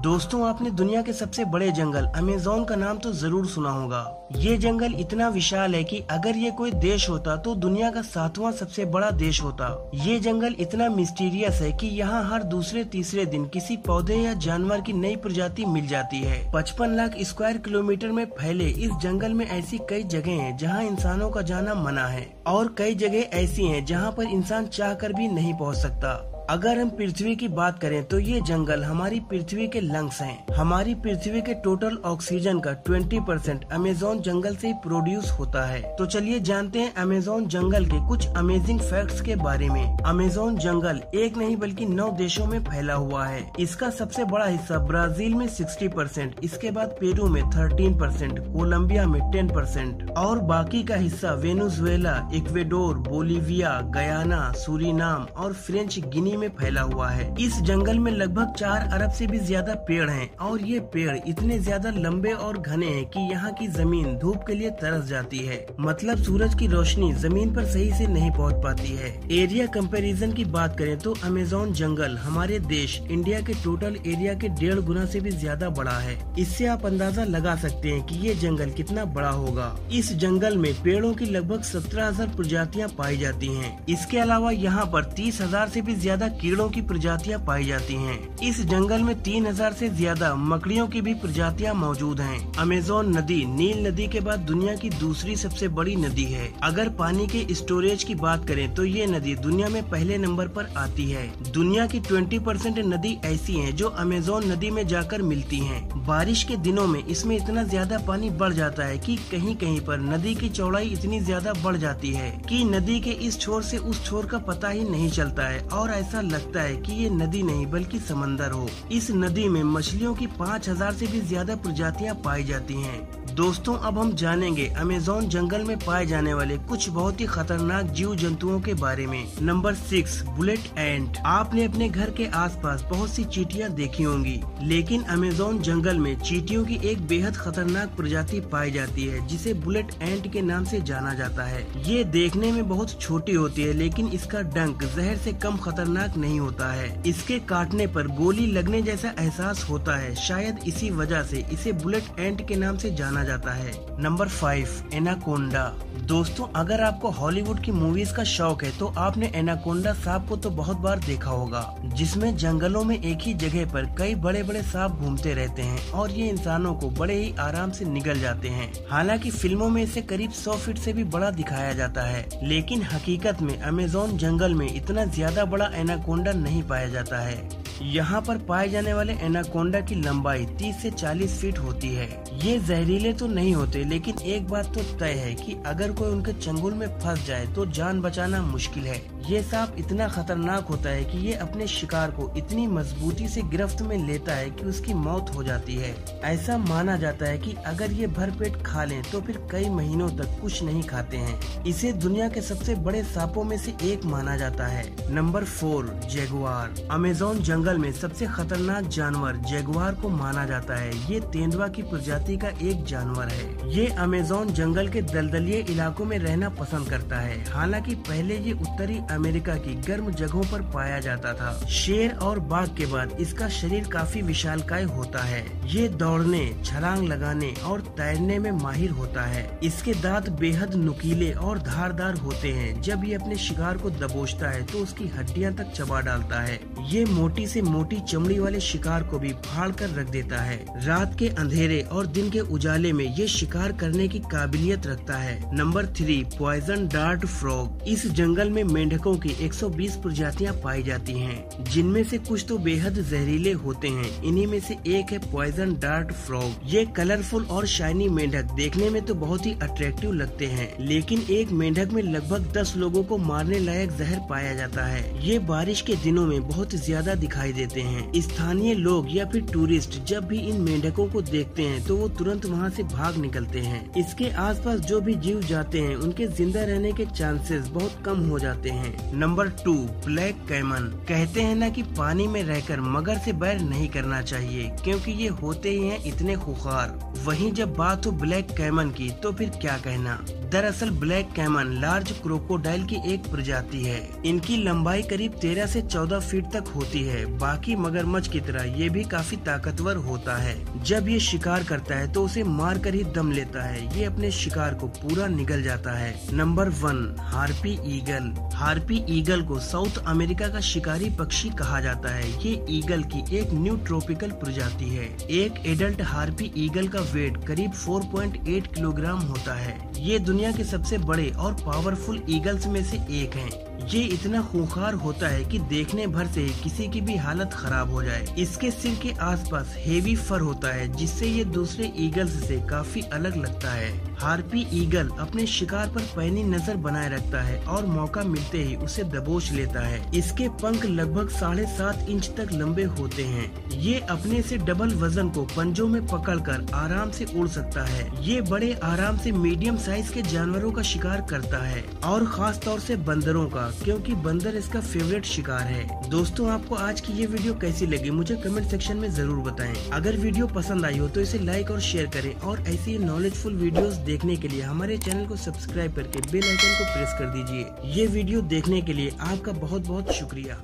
दोस्तों, आपने दुनिया के सबसे बड़े जंगल अमेज़न का नाम तो जरूर सुना होगा। ये जंगल इतना विशाल है कि अगर ये कोई देश होता तो दुनिया का 7वां सबसे बड़ा देश होता। ये जंगल इतना मिस्टीरियस है कि यहाँ हर दूसरे तीसरे दिन किसी पौधे या जानवर की नई प्रजाति मिल जाती है। 55 लाख स्क्वायर किलोमीटर में फैले इस जंगल में ऐसी कई जगह हैं जहाँ इंसानों का जाना मना है और कई जगह ऐसी हैं जहाँ पर इंसान चाहकर भी नहीं पहुँच सकता। अगर हम पृथ्वी की बात करें तो ये जंगल हमारी पृथ्वी के लंग्स हैं। हमारी पृथ्वी के टोटल ऑक्सीजन का 20% अमेज़न जंगल से ही प्रोड्यूस होता है। तो चलिए जानते हैं अमेज़न जंगल के कुछ अमेजिंग फैक्ट्स के बारे में। अमेज़न जंगल एक नहीं बल्कि 9 देशों में फैला हुआ है। इसका सबसे बड़ा हिस्सा ब्राजील में 60%, इसके बाद पेरू में 13%, कोलंबिया में 10% और बाकी का हिस्सा Venezuela, Ecuador, Bolivia, Guyana, Suriname और फ्रेंच गिनी में फैला हुआ है। इस जंगल में लगभग 4 अरब से भी ज्यादा पेड़ हैं और ये पेड़ इतने ज्यादा लंबे और घने हैं कि यहाँ की जमीन धूप के लिए तरस जाती है। मतलब सूरज की रोशनी जमीन पर सही से नहीं पहुँच पाती है। एरिया कंपैरिजन की बात करें तो अमेज़न जंगल हमारे देश इंडिया के टोटल एरिया के 1.5 गुना से भी ज्यादा बड़ा है। इससे आप अंदाजा लगा सकते हैं कि ये जंगल कितना बड़ा होगा। इस जंगल में पेड़ों की लगभग 17,000 प्रजातियाँ पाई जाती हैं। इसके अलावा यहाँ पर 30,000 से भी ज्यादा कीड़ों की प्रजातियां पाई जाती हैं। इस जंगल में 3,000 से ज्यादा मकड़ियों की भी प्रजातियां मौजूद हैं। अमेज़न नदी नील नदी के बाद दुनिया की दूसरी सबसे बड़ी नदी है। अगर पानी के स्टोरेज की बात करें तो ये नदी दुनिया में पहले नंबर पर आती है। दुनिया की 20% नदी ऐसी हैं जो अमेज़न नदी में जाकर मिलती हैं। बारिश के दिनों में इसमें इतना ज्यादा पानी बढ़ जाता है कि कहीं कहीं पर नदी की चौड़ाई इतनी ज्यादा बढ़ जाती है कि नदी के इस छोर से उस छोर का पता ही नहीं चलता है और ऐसा लगता है कि ये नदी नहीं बल्कि समंदर हो। इस नदी में मछलियों की 5,000 से भी ज्यादा प्रजातियां पाई जाती हैं। दोस्तों, अब हम जानेंगे अमेज़न जंगल में पाए जाने वाले कुछ बहुत ही खतरनाक जीव जंतुओं के बारे में। नंबर 6, बुलेट एंट। आपने अपने घर के आसपास बहुत सी चींटियां देखी होंगी, लेकिन अमेज़न जंगल में चींटियों की एक बेहद खतरनाक प्रजाति पाई जाती है जिसे बुलेट एंट के नाम से जाना जाता है। ये देखने में बहुत छोटी होती है, लेकिन इसका डंक जहर से कम खतरनाक नहीं होता है। इसके काटने पर गोली लगने जैसा एहसास होता है। शायद इसी वजह से इसे बुलेट एंट के नाम से जाना जाता है। Number 5, anaconda. दोस्तों, अगर आपको हॉलीवुड की मूवीज का शौक है तो आपने एनाकोंडा सांप को तो बहुत बार देखा होगा, जिसमें जंगलों में एक ही जगह पर कई बड़े बड़े सांप घूमते रहते हैं और ये इंसानों को बड़े ही आराम से निगल जाते हैं। हालांकि फिल्मों में इसे करीब 100 फीट से भी बड़ा दिखाया जाता है, लेकिन हकीकत में अमेज़न जंगल में इतना ज्यादा बड़ा एनाकोंडा नहीं पाया जाता है। यहाँ पर पाए जाने वाले एनाकोंडा की लंबाई 30 से 40 फीट होती है। ये जहरीले तो नहीं होते, लेकिन एक बात तो तय है कि अगर कोई उनके चंगुल में फंस जाए तो जान बचाना मुश्किल है। ये सांप इतना खतरनाक होता है कि ये अपने शिकार को इतनी मजबूती से गिरफ्त में लेता है कि उसकी मौत हो जाती है। ऐसा माना जाता है कि अगर ये भरपेट खा लें तो फिर कई महीनों तक कुछ नहीं खाते हैं। इसे दुनिया के सबसे बड़े सांपों में से एक माना जाता है। Number 4, Jaguar. अमेज़न जंगल में सबसे खतरनाक जानवर जैगुआर को माना जाता है। ये तेंदुआ की प्रजाति का एक जानवर है। ये अमेज़न जंगल के दलदलीय इलाकों में रहना पसंद करता है। हालांकि पहले ये उत्तरी अमेरिका की गर्म जगहों पर पाया जाता था। शेर और बाघ के बाद इसका शरीर काफी विशालकाय होता है। ये दौड़ने, छलांग लगाने और तैरने में माहिर होता है। इसके दांत बेहद नुकीले और धारदार होते हैं। जब ये अपने शिकार को दबोचता है तो उसकी हड्डियां तक चबा डालता है। ये मोटी से मोटी चमड़ी वाले शिकार को भी फाड़ कर रख देता है। रात के अंधेरे और दिन के उजाले में ये शिकार करने की काबिलियत रखता है। Number 3, poison dart frog. इस जंगल में मेंढकों की 120 प्रजातियां पाई जाती हैं, जिनमें से कुछ तो बेहद जहरीले होते हैं। इन्हीं में से एक है पॉइजन डार्ट फ्रॉग। ये कलरफुल और शाइनी मेंढक देखने में तो बहुत ही अट्रैक्टिव लगते हैं, लेकिन एक मेंढक में लगभग 10 लोगों को मारने लायक जहर पाया जाता है। ये बारिश के दिनों में बहुत ज्यादा दिखाई देते हैं। स्थानीय लोग या फिर टूरिस्ट जब भी इन मेंढकों को देखते हैं तो वो तुरंत वहाँ से भाग निकलते हैं। इसके आसपास जो भी जीव जाते हैं उनके जिंदा रहने के चांसेस बहुत कम हो जाते हैं। हैं। Number 2, black caiman. कहते हैं ना कि पानी में रहकर मगर से बैर नहीं करना चाहिए, क्योंकि ये होते ही हैं इतने खुखार। वहीं जब बात हो ब्लैक कैमन की तो फिर क्या कहना। दरअसल ब्लैक कैमन लार्ज क्रोकोडाइल की एक प्रजाति है। इनकी लंबाई करीब 13 से 14 फीट तक होती है। बाकी मगरमच्छ की तरह ये भी काफी ताकतवर होता है। जब ये शिकार करता है तो उसे मार कर ही दम लेता है। ये अपने शिकार को पूरा निगल जाता है। Number 1, harpy eagle. Harpy eagle को साउथ अमेरिका का शिकारी पक्षी कहा जाता है। ये ईगल की एक न्यू ट्रॉपिकल प्रजाति है। एक एडल्ट हार्पी ईगल का वेट करीब 4.8 किलोग्राम होता है। ये दुनिया के सबसे बड़े और पावरफुल ईगल्स में से एक हैं। ये इतना खूंखार होता है कि देखने भर से किसी की भी हालत खराब हो जाए। इसके सिर के आसपास हेवी फर होता है, जिससे ये दूसरे ईगल्स से काफी अलग लगता है। हार्पी ईगल अपने शिकार पर पैनी नजर बनाए रखता है और मौका मिलते ही उसे दबोच लेता है। इसके पंख लगभग 7.5 इंच तक लंबे होते हैं। ये अपने से डबल वजन को पंजों में पकड़कर आराम से उड़ सकता है। ये बड़े आराम से मीडियम साइज के जानवरों का शिकार करता है, और खास तौर से बंदरों का, क्योंकि बंदर इसका फेवरेट शिकार है। दोस्तों, आपको आज की ये वीडियो कैसी लगी मुझे कमेंट सेक्शन में जरूर बताएं। अगर वीडियो पसंद आई हो तो इसे लाइक और शेयर करें, और ऐसी नॉलेजफुल वीडियोस देखने के लिए हमारे चैनल को सब्सक्राइब करके बेल आइकन को प्रेस कर दीजिए। ये वीडियो देखने के लिए आपका बहुत बहुत शुक्रिया।